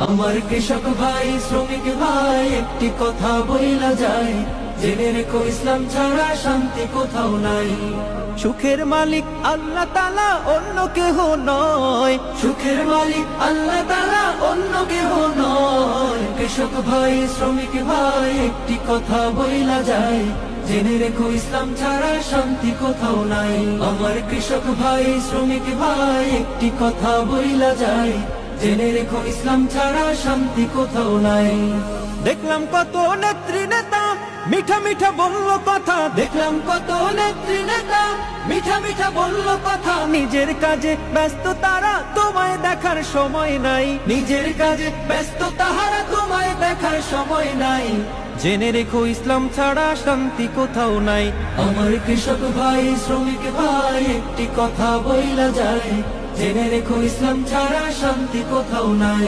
আমার কৃষক ভাই শ্রমিক ভাই একটি কথা বইলা যায়, জেনে রেখো ইসলাম ছাড়া শান্তি কোথাও নাই। সুখের মালিক আল্লাহ তাআলা অন্য কেহ নয়, সুখের মালিক আল্লাহ তাআলা অন্য কেহ নয়। কৃষক ভাই শ্রমিক ভাই একটি কথা বইলা যায়, জেনে রেখো ইসলাম ছাড়া শান্তি কোথাও নাই। আমার কৃষক ভাই শ্রমিক ভাই একটি কথা বইলা যায়, জেনে রেখো ইসলাম ছাড়া শান্তি কোথাও নাই। দেখলাম কত নেত্রী নেতা মিঠা মিঠা বলল কথা, দেখলাম কত নেত্রী নেতা মিঠা মিঠা বলল কথা, নিজের কাজে ব্যস্ত তারা তোমায় দেখার সময় নাই। নিজের কাজে ব্যস্ত তাহারা তোমায় দেখার সময় নাই। জেনে রেখো ইসলাম ছাড়া শান্তি কোথাও নাই। আমার কৃষক ভাই শ্রমিক ভাই একটি কথা বইলা যায়, জেনে রেখো ইসলাম ছাড়া শান্তি কোথাও নাই।